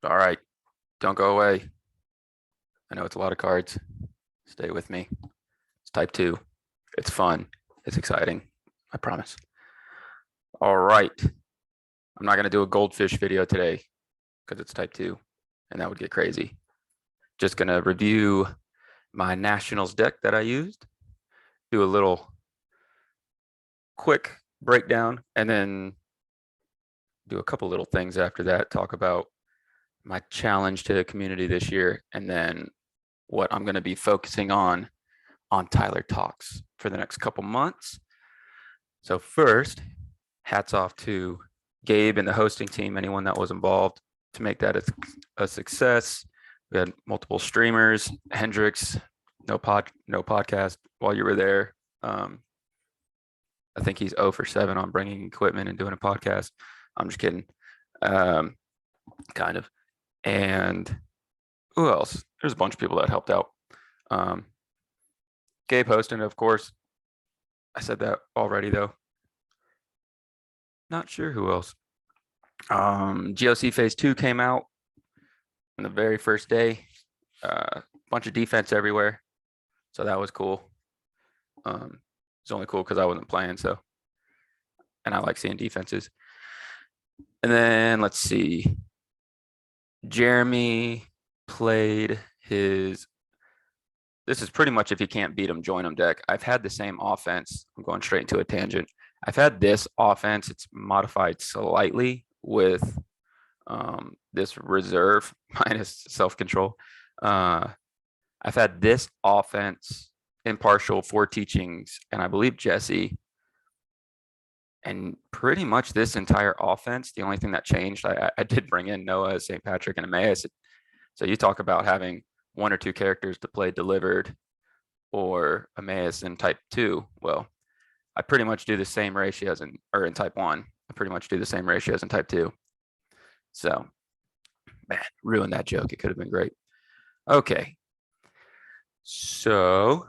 All right, don't go away. I know it's a lot of cards. Stay with me. It's type 2. It's fun. It's exciting. I promise. All right. I'm not going to do a goldfish video today because it's type 2 and that would get crazy. Just going to review my Nationals deck that I used, do a little quick breakdown, and then do a couple little things after that. Talk about my challenge to the community this year, and then what I'm going to be focusing on Tyler Talks for the next couple months. So first, hats off to Gabe and the hosting team, anyone that was involved to make that a success. We had multiple streamers. Hendrix, no podcast while you were there. I think he's 0 for 7 on bringing equipment and doing a podcast. I'm just kidding. Kind of. And who else? There's a bunch of people that helped out. Gabe hosting, of course. I said that already, though. Not sure who else. GOC Phase 2 came out on the very first day. Bunch of defense everywhere. So that was cool. It's only cool because I wasn't playing, so. And I like seeing defenses. And then let's see. Jeremy played his. This is pretty much if you can't beat him, join him deck. I've had the same offense. I'm going straight into a tangent. I've had this offense. It's modified slightly with this reserve minus self-control. I've had this offense impartial 4 teachings, and I believe Jesse. And pretty much this entire offense, the only thing that changed, I did bring in Noah, St. Patrick, and Emmaus. So you talk about having 1 or 2 characters to play delivered or Emmaus in type 2. Well, I pretty much do the same ratios in type 1. I pretty much do the same ratios in type 2. So, man, ruined that joke. It could have been great. Okay. So,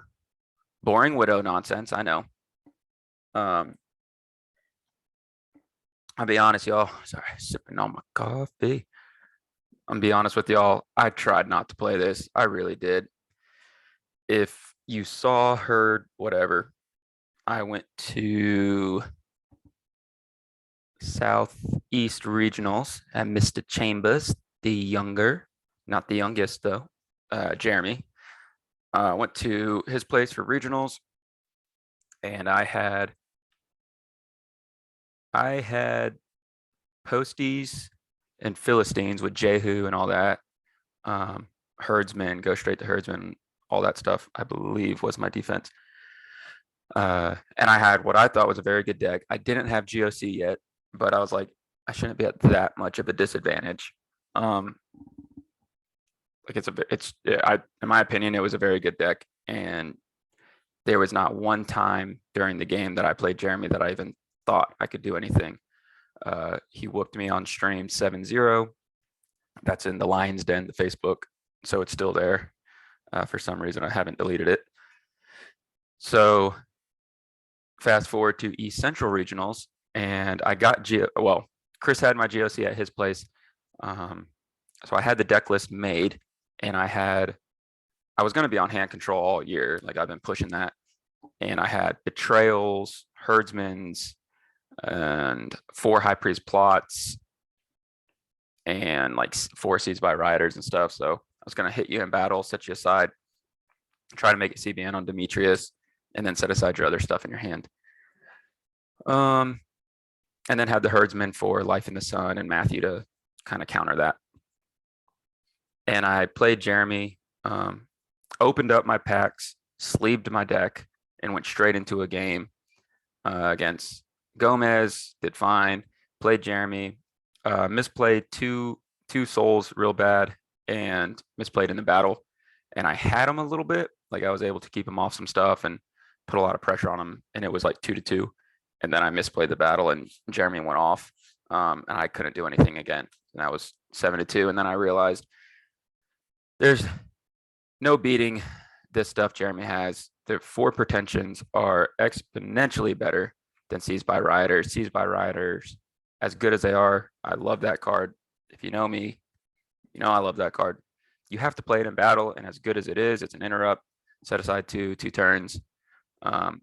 boring widow nonsense, I know. I'll be honest, y'all. Sorry, sipping on my coffee. I'm gonna be honest with y'all. I tried not to play this. I really did. If you saw, heard, whatever, I went to Southeast Regionals at Mr. Chambers, the younger, not the youngest though, Jeremy. Went to his place for regionals, and I had Posties and Philistines with Jehu and all that. Herdsman, go straight to Herdsman, all that stuff, I believe was my defense. And I had what I thought was a very good deck. I didn't have GOC yet, but I was like, I shouldn't be at that much of a disadvantage. Like in my opinion, it was a very good deck. And there was not one time during the game that I played Jeremy that I even thought I could do anything. He whooped me on stream 7-0. That's in the Lion's Den, the Facebook. So it's still there. For some reason, I haven't deleted it. So fast forward to East Central Regionals, and I got Chris had my GOC at his place. So I had the deck list made, and I was going to be on hand control all year. Like I've been pushing that. And I had Betrayals, Herdsman's, and 4 High Priest plots, and like 4 Seeds by Riders and stuff. So I was going to hit you in battle, set you aside, try to make it CBN on Demetrius, and then set aside your other stuff in your hand. And then had the Herdsman for Life in the Sun and Matthew to kind of counter that. And I played Jeremy, opened up my packs, sleeved my deck, and went straight into a game against Gomez. Did fine. Played Jeremy, misplayed two souls real bad, and misplayed in the battle. And I had him a little bit. Like I was able to keep him off some stuff and put a lot of pressure on him. And it was like 2-2. And then I misplayed the battle, and Jeremy went off, and I couldn't do anything again. And that was 7-2. And then I realized there's no beating this stuff Jeremy has. The 4 pretensions are exponentially better than Seized by Riders. Seized by Riders, as good as they are, I love that card. If you know me, I love that card. You have to play it in battle, and as good as it is, it's an interrupt. Set aside two turns. Um,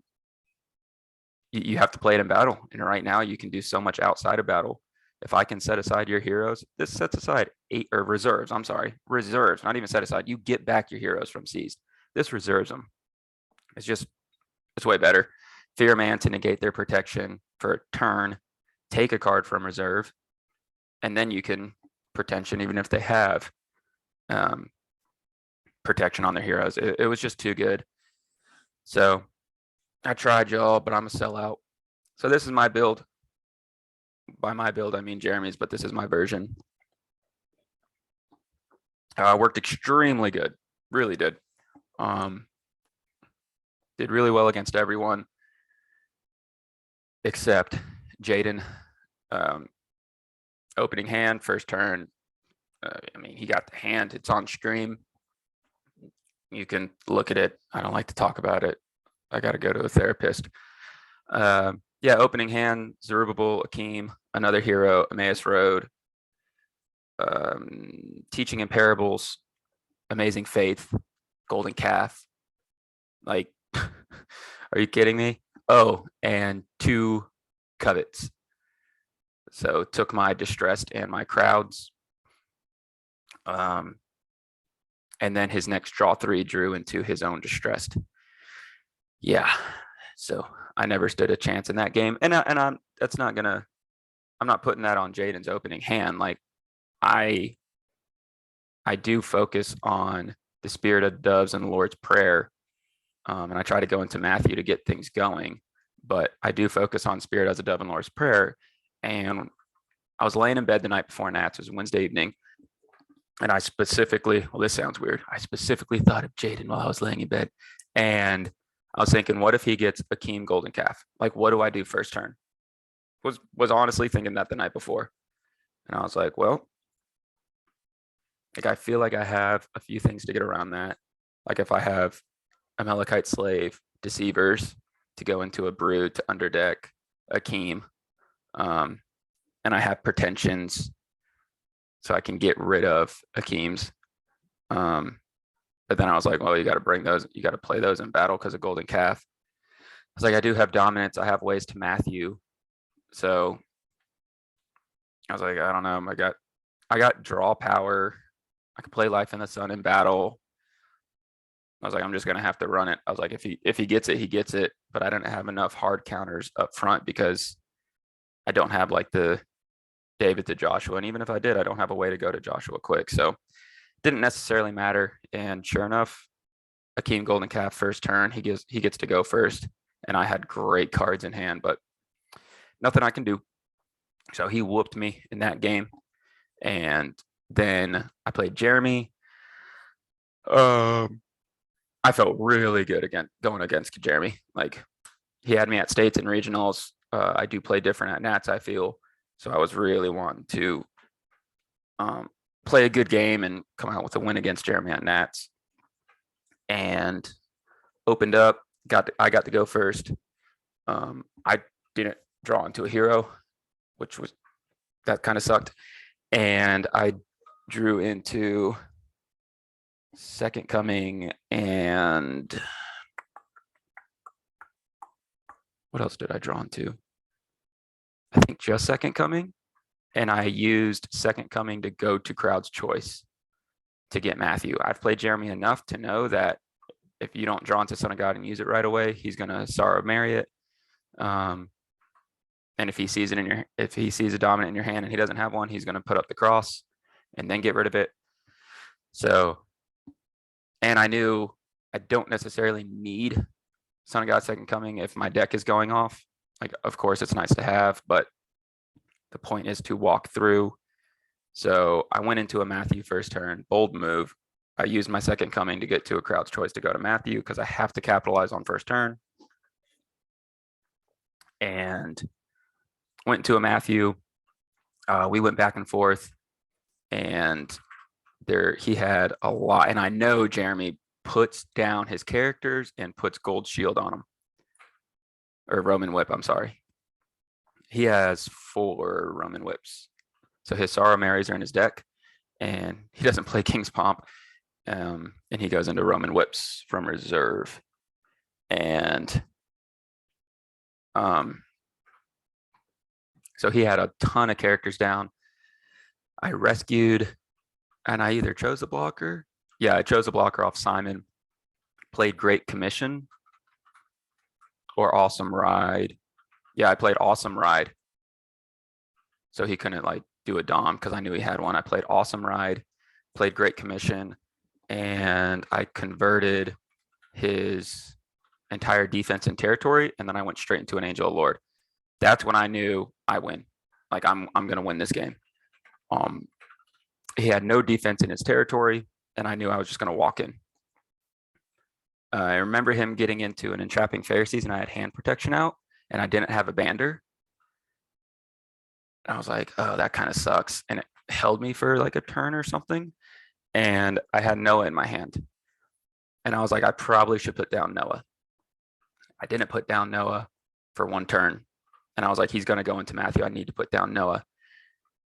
you have to play it in battle, and right now you can do so much outside of battle. If I can set aside your heroes, this sets aside 8 or reserves. I'm sorry, reserves, not even set aside. You get back your heroes from seized. This reserves them. It's way better. Fear Man to negate their protection for a turn. Take a card from reserve, and then you can pretension even if they have protection on their heroes. It was just too good. So I tried, y'all, but I'm a sellout. So this is my build. By my build, I mean Jeremy's, but this is my version. Worked extremely good. Really did. Did really well against everyone except Jaden. Opening hand, first turn. I mean, he got the hand. It's on stream. You can look at it. I don't like to talk about it. I got to go to a therapist. Yeah, opening hand, Zerubbabel, Akeem, another hero, Emmaus Road, Teaching in Parables, Amazing Faith, Golden Calf. Like, are you kidding me? Oh, and 2 covets. So took my distressed and my crowds. And then his next draw 3 drew into his own distressed. Yeah. So I never stood a chance in that game. And I'm not putting that on Jaden's opening hand. Like I do focus on the Spirit of Doves and the Lord's Prayer. And I try to go into Matthew to get things going, but I do focus on Spirit as a Dove and Lord's Prayer. And I was laying in bed the night before Nats. It was Wednesday evening. And I specifically, well, this sounds weird. I specifically thought of Jaden while I was laying in bed. And I was thinking, what if he gets Akeem Golden Calf? Like, what do I do first turn? Was honestly thinking that the night before. And I was like, well, like I feel like I have a few things to get around that. Like if I have Amalekite Slave, Deceivers to go into a Brood to underdeck Akeem. And I have Pretensions so I can get rid of Akeem's. But then I was like, well, you got to bring those, you got to play those in battle because of Golden Calf. I was like, I do have dominance. I have ways to Matthew. So I was like, I don't know. I got draw power. I can play Life in the Sun in battle. I was like, I'm just gonna have to run it. I was like, if he gets it, he gets it. But I didn't have enough hard counters up front because I don't have like the David to Joshua. And even if I did, I don't have a way to go to Joshua quick. So didn't necessarily matter. And sure enough, Akeem Golden Calf first turn, he gets to go first. And I had great cards in hand, but nothing I can do. So he whooped me in that game. And then I played Jeremy. I felt really good again going against Jeremy. Like he had me at states and regionals. I do play different at Nats, I feel. So I was really wanting to play a good game and come out with a win against Jeremy at Nats. And opened up, I got to go first. I didn't draw into a hero, that kind of sucked. And I drew into Second Coming and what else did I draw into? I think just Second Coming. And I used Second Coming to go to Crowd's Choice to get Matthew. I've played Jeremy enough to know that if you don't draw into Son of God and use it right away, he's gonna Sorrow Marry it. And if he sees a dominant in your hand and he doesn't have one, he's gonna put up the cross and then get rid of it. So, and I knew I don't necessarily need Son of God Second Coming if my deck is going off. Like, of course, it's nice to have, but the point is to walk through. So I went into a Matthew first turn, bold move. I used my Second Coming to get to a Crowd's Choice to go to Matthew because I have to capitalize on first turn. And went into a Matthew. We went back and forth, and he had a lot. And I know Jeremy puts down his characters and puts Gold Shield on them, or Roman Whip. I'm sorry. He has 4 Roman Whips. So his Sorrow Marys are in his deck. and he doesn't play King's Pomp. And he goes into Roman Whips from reserve. And so he had a ton of characters down. I rescued, and I either chose a blocker. Yeah, I chose a blocker off Simon, played Great Commission or Awesome Ride. Yeah, I played Awesome Ride. So he couldn't like do a Dom because I knew he had one. I played Awesome Ride, played Great Commission, and I converted his entire defense and territory, and then I went straight into an Angel of Lord. That's when I knew I win. Like I'm gonna win this game. He had no defense in his territory, and I knew I was just gonna walk in. I remember him getting into an Entrapping Pharisees, and I had hand protection out, and I didn't have a bander. I was like, oh, that kind of sucks. And it held me for like a turn or something. And I had Noah in my hand. And I was like, I probably should put down Noah. I didn't put down Noah for one turn. And I was like, he's going to go into Matthew. I need to put down Noah.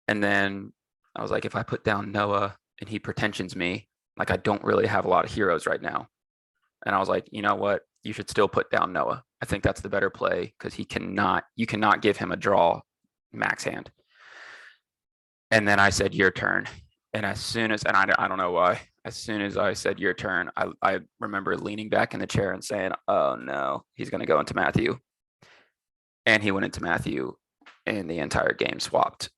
And then I was like, if I put down Noah and he pretensions me, like I don't really have a lot of heroes right now. And I was like, you know what? You should still put down Noah. I think that's the better play because you cannot give him a draw max hand. And then I said, your turn. And as soon as, and I don't know why, as soon as I said your turn, I remember leaning back in the chair and saying, oh no, he's going to go into Matthew. And he went into Matthew and the entire game swapped.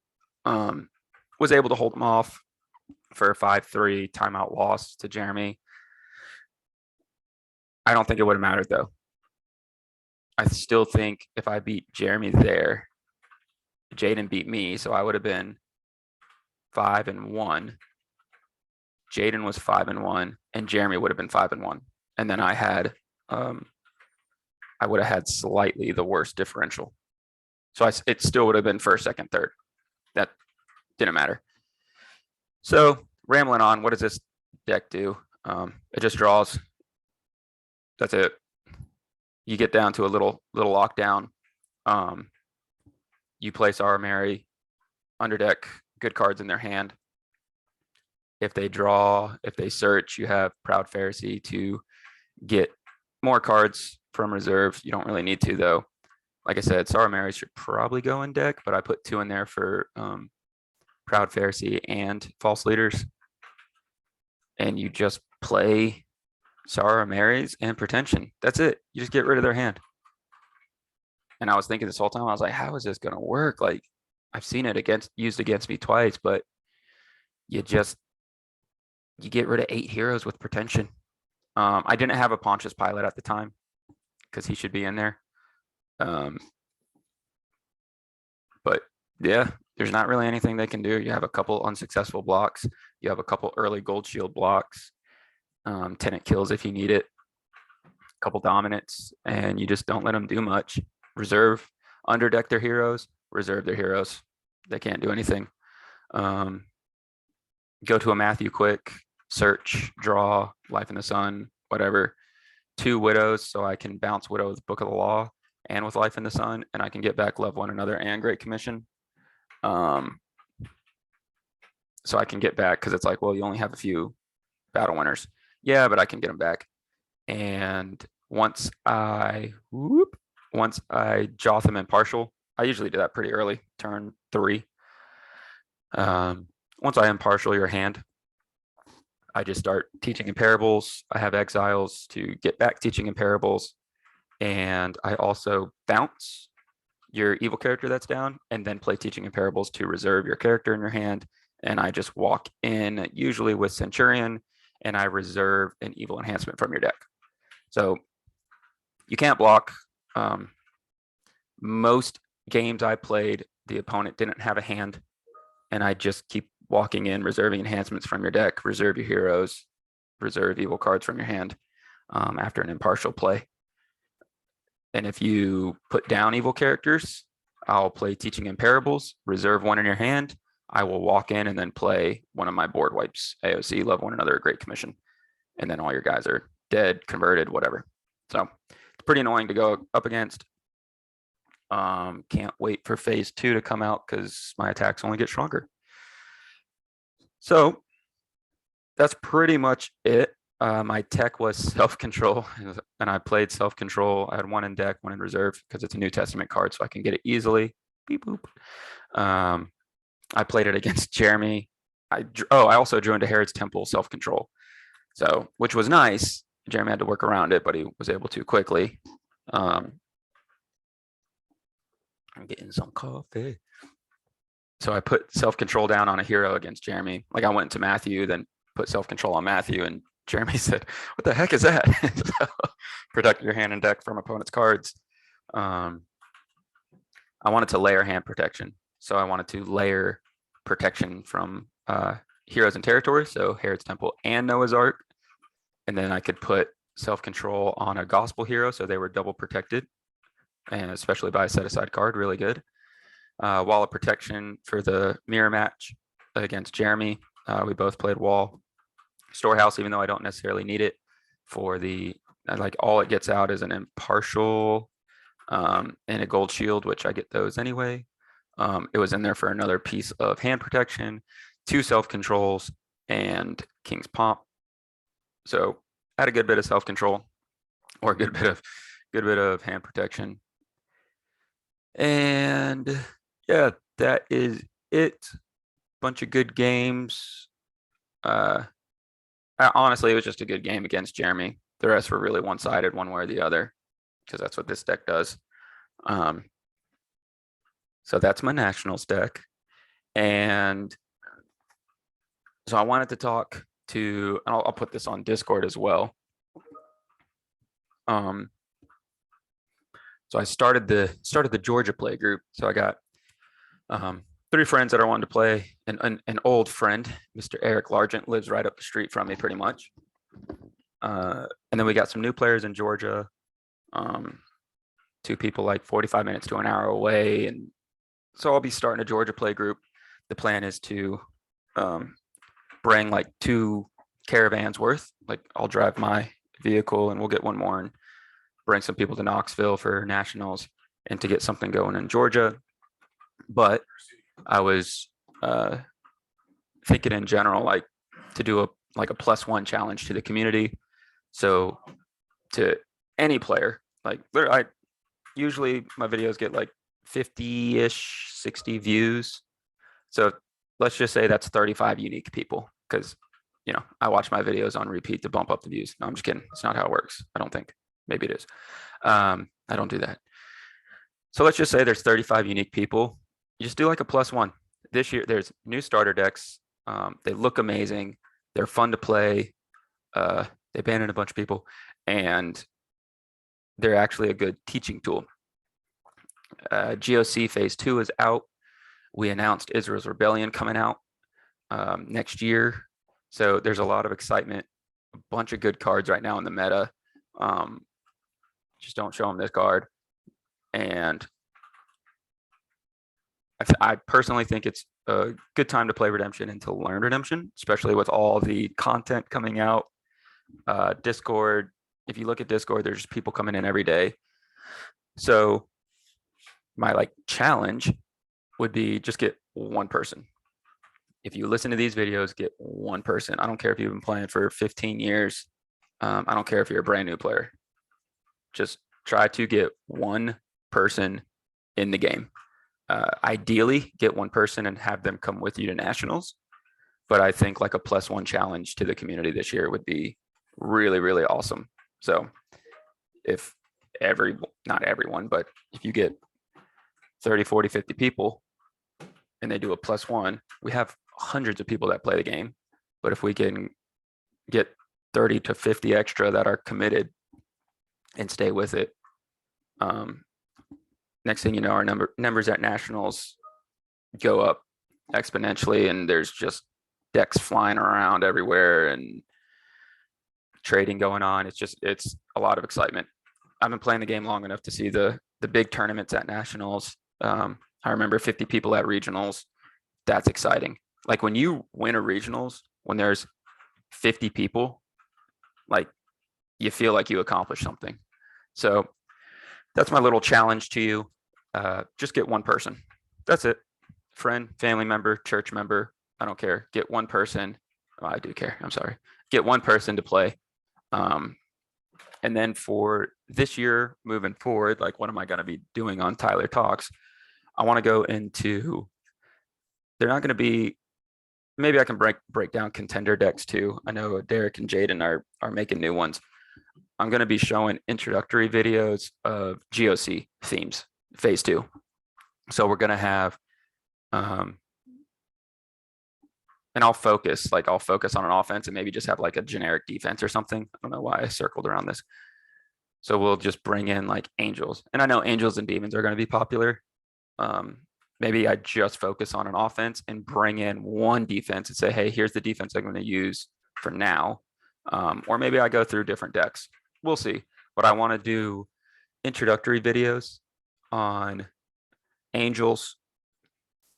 Was able to hold him off for a 5-3 timeout loss to Jeremy. I don't think it would have mattered though. I still think if I beat Jeremy there, Jaden beat me, so I would have been 5-1. Jaden was 5-1, and Jeremy would have been 5-1. And then I would have had slightly the worst differential. So it still would have been first, second, third. That didn't matter. So rambling on, what does this deck do? It just draws. That's it. You get down to a little lockdown. You play Sorrow Mary, underdeck, good cards in their hand. If they draw, if they search, you have Proud Pharisee to get more cards from reserve. You don't really need to though. Like I said, Sorrow Mary should probably go in deck, but I put 2 in there for Proud Pharisee and False Leaders. And you just play Sorrow Marys and Pretension. That's it. You just get rid of their hand. And I was thinking this whole time, I was like, how is this going to work? Like, I've seen it used against me twice, but you get rid of 8 heroes with Pretension. I didn't have a Pontius Pilate at the time because he should be in there. But yeah, there's not really anything they can do. You have a couple unsuccessful blocks. You have a couple early gold shield blocks. Tenant kills if you need it. A couple dominants, and you just don't let them do much. Reserve, underdeck their heroes, reserve their heroes. They can't do anything. Go to a Matthew quick, search, draw, Life in the Sun, whatever. 2 widows, so I can bounce widow with Book of the Law and with Life in the Sun, and I can get back Love One Another and Great Commission. So I can get back because it's like, well, you only have a few battle winners. Yeah, but I can get them back. And once I Jotham Impartial, I usually do that pretty early, turn 3. Once I impartial your hand, I just start teaching in parables. I have exiles to get back teaching in parables. And I also bounce your evil character that's down and then play teaching in parables to reserve your character in your hand. And I just walk in usually with Centurion, and I reserve an evil enhancement from your deck. So you can't block. Most games I played, the opponent didn't have a hand, and I just keep walking in, reserving enhancements from your deck, reserve your heroes, reserve evil cards from your hand after an impartial play. And if you put down evil characters, I'll play Teaching in Parables, reserve 1 in your hand. I will walk in and then play one of my board wipes, AOC, Love One Another, Great Commission. And then all your guys are dead, converted, whatever. So it's pretty annoying to go up against. Can't wait for phase 2 to come out because my attacks only get stronger. So that's pretty much it. My tech was self-control, and I played self-control. I had one in deck, one in reserve, because it's a New Testament card, so I can get it easily. Beep boop. I played it against Jeremy. I also drew into Herod's Temple self-control, so which was nice. Jeremy had to work around it, but he was able to quickly. I'm getting some coffee. So I put self-control down on a hero against Jeremy. Like I went to Matthew, then put self-control on Matthew, and Jeremy said, "What the heck is that?" So, protect your hand and deck from opponent's cards. I wanted to layer hand protection, so I wanted to layer protection from heroes and territories, so Herod's Temple and Noah's Ark, and then I could put self-control on a gospel hero, so they were double protected, and especially by a set-aside card, really good. Wall of protection for the mirror match against Jeremy. We both played wall. Storehouse, even though I don't necessarily need it for the, like all it gets out is an impartial and a gold shield, which I get those anyway. It was in there for another piece of hand protection, 2 self-controls, and King's Pomp. So I had a good bit of self-control, or a good bit of hand protection. And yeah, that is it. Bunch of good games. Honestly, it was just a good game against Jeremy. The rest were really one-sided, one way or the other, because that's what this deck does. So that's my Nationals deck. And so I wanted to talk to, and I'll put this on Discord as well. So I started the Georgia play group. So I got 3 friends that I wanted to play. An old friend, Mr. Eric Largent, lives right up the street from me pretty much. And then we got some new players in Georgia. 2 people like 45 minutes to an hour away. And so I'll be starting a Georgia play group. The plan is to bring like 2 caravans worth. Like I'll drive my vehicle and we'll get one more and bring some people to Knoxville for nationals and to get something going in Georgia. But I was thinking in general, like to do a +1 challenge to the community. So to any player, like I usually my videos get like 50-ish, 60 views. So let's just say that's 35 unique people, because I watch my videos on repeat to bump up the views. No, I'm just kidding. It's not how it works. I don't think. Maybe it is. I don't do that. So let's just say there's 35 unique people. You just do like a +1. This year, there's new starter decks. They look amazing. They're fun to play. They banned a bunch of people, and they're actually a good teaching tool. GOC Phase 2 is out. We announced Israel's Rebellion coming out next year. So there's a lot of excitement. A bunch of good cards right now in the meta. Just don't show them this card. And I personally think it's a good time to play Redemption and to learn Redemption, especially with all the content coming out. Discord, if you look at Discord, there's people coming in every day. So my challenge would be just get one person. If you listen to these videos, get one person. I don't care if you've been playing for 15 years. I don't care if you're a brand new player. Just try to get one person in the game. Ideally, get one person and have them come with you to nationals. But I think like a +1 challenge to the community this year would be really, really awesome. So if not everyone, but if you get 30, 40, 50 people and they do a +1, we have hundreds of people that play the game. But if we can get 30 to 50 extra that are committed and stay with it, next thing you know, our numbers at nationals go up exponentially, and there's just decks flying around everywhere and trading going on. It's a lot of excitement. I've been playing the game long enough to see the big tournaments at nationals. I remember 50 people at regionals. That's exciting. Like when you win a regionals, when there's 50 people, like you feel like you accomplished something. So that's my little challenge to you. Just get one person. That's it. Friend, family member, church member. I don't care. Get one person. Oh, I do care. I'm sorry. Get one person to play. And then for this year moving forward, like what am I going to be doing on Tyler Talks? I want to go into, they're not going to be, maybe I can break down contender decks too. I know Derek and Jaden are making new ones. I'm going to be showing introductory videos of GOC themes, phase 2. So we're going to have, and I'll focus on an offense and maybe just have like a generic defense or something. I don't know why I circled around this. So we'll just bring in like angels. And I know angels and demons are going to be popular. Maybe I just focus on an offense and bring in one defense and say, hey, here's the defense I'm going to use for now. Or maybe I go through different decks. We'll see. But I want to do introductory videos on angels,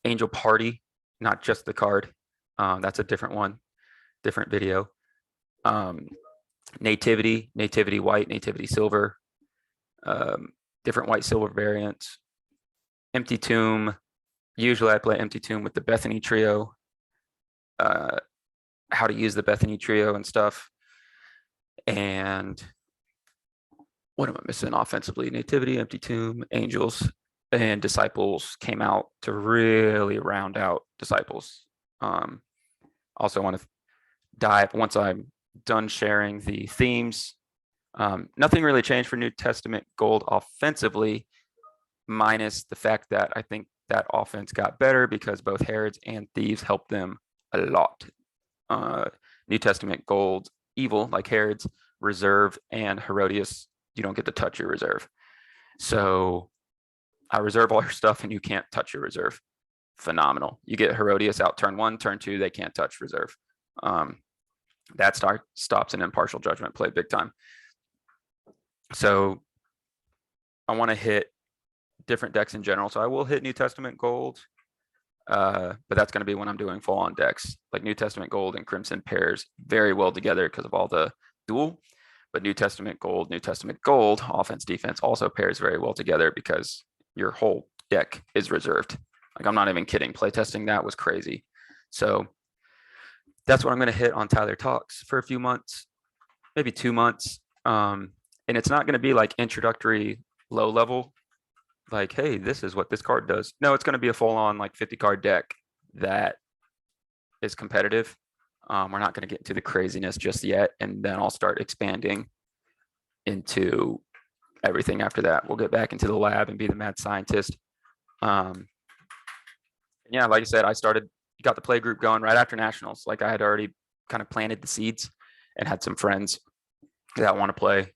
angel party, not just the card. That's a different one, different video. Nativity white, nativity silver, different white silver variants. Empty Tomb. Usually I play Empty Tomb with the Bethany trio. How to use the Bethany trio and stuff. And what am I missing offensively? Nativity, Empty Tomb, Angels, and Disciples came out to really round out Disciples. Also want to dive, once I'm done sharing the themes, nothing really changed for New Testament Gold offensively, minus the fact that I think that offense got better because both Herods and Thieves helped them a lot. New Testament Gold, evil like Herods, reserve, and Herodias, you don't get to touch your reserve. So I reserve all your stuff and you can't touch your reserve. Phenomenal. You get Herodias out turn 1, turn 2, they can't touch reserve. That stops an impartial judgment play big time. So I want to hit different decks in general. So I will hit New Testament Gold, but that's going to be when I'm doing full on decks. Like New Testament Gold and Crimson pairs very well together because of all the dual. But New Testament Gold, offense, defense also pairs very well together because your whole deck is reserved. Like I'm not even kidding. Playtesting that was crazy. So that's what I'm going to hit on Tyler Talks for a few months, maybe 2 months. And it's not going to be like introductory low level, like, hey, this is what this card does. No, it's going to be a full on like 50 card deck that is competitive. We're not going to get into the craziness just yet. And then I'll start expanding into everything after that. We'll get back into the lab and be the mad scientist. Yeah, like I said, got the play group going right after nationals. Like I had already kind of planted the seeds and had some friends that want to play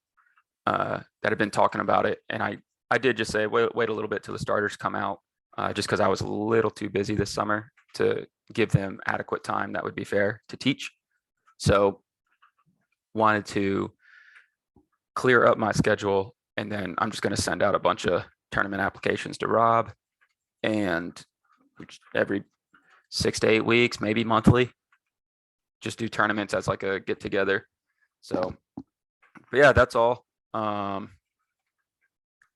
that have been talking about it. And I did just say, wait a little bit till the starters come out, just because I was a little too busy this summer to give them adequate time that would be fair to teach. So wanted to clear up my schedule, and then I'm just going to send out a bunch of tournament applications to Rob, and every 6 to 8 weeks, maybe monthly, just do tournaments as like a get together. So, but yeah, that's all.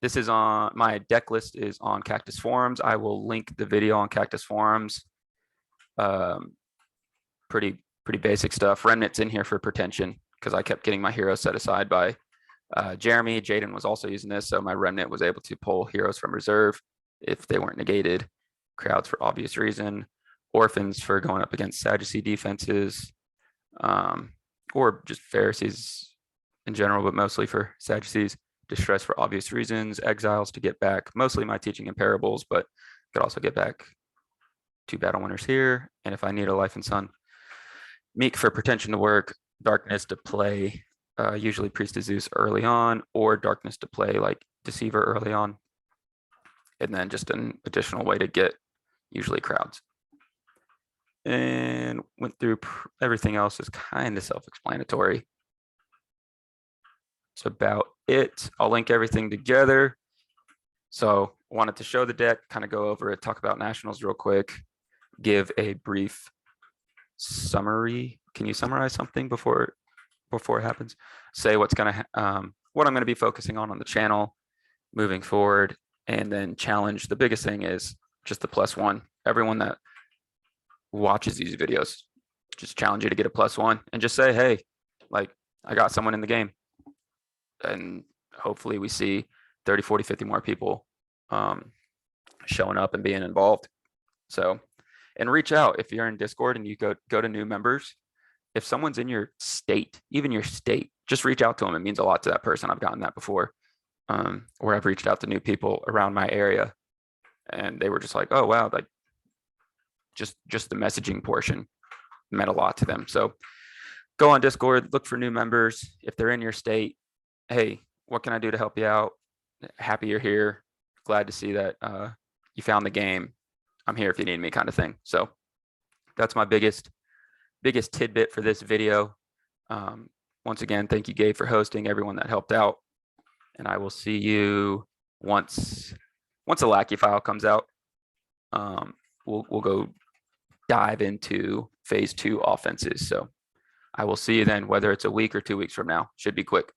This is on my deck list is on Cactus Forums. I will link the video on Cactus Forums. Pretty basic stuff. Remnant's in here for pretension because I kept getting my heroes set aside by Jeremy. Jaden was also using this, so my remnant was able to pull heroes from reserve if they weren't negated. Crowds for obvious reason. Orphans for going up against Sadducee defenses, or just Pharisees in general, but mostly for Sadducees. Distress for obvious reasons. Exiles to get back mostly my teaching in parables, but could also get back 2 battle winners here. And if I need a life and sun. Meek for pretension to work. Darkness to play, usually Priest of Zeus early on, or Darkness to play like Deceiver early on. And then just an additional way to get usually crowds. And went through everything else is kind of self-explanatory. That's about it. I'll link everything together. So wanted to show the deck, kind of go over it, talk about nationals real quick, give a brief summary. Can you summarize something before it happens? Say what's gonna what I'm gonna be focusing on the channel moving forward, and then challenge. The biggest thing is just the +1. Everyone that watches these videos, just challenge you to get a +1 and just say, hey, like, I got someone in the game. And hopefully we see 30, 40, 50 more people showing up and being involved. So, and reach out if you're in Discord and you go to new members. If someone's in your state, even your state, just reach out to them. It means a lot to that person. I've gotten that before, where I've reached out to new people around my area, and they were just like, "Oh wow, like just the messaging portion meant a lot to them." So go on Discord, look for new members. If they're in your state, hey, what can I do to help you out? Happy you're here. Glad to see that you found the game. I'm here if you need me, kind of thing. So that's my biggest tidbit for this video. Once again, thank you, Gabe, for hosting, everyone that helped out. And I will see you once a Lackey file comes out. We'll go dive into phase 2 offenses. So I will see you then, whether it's a week or 2 weeks from now. Should be quick.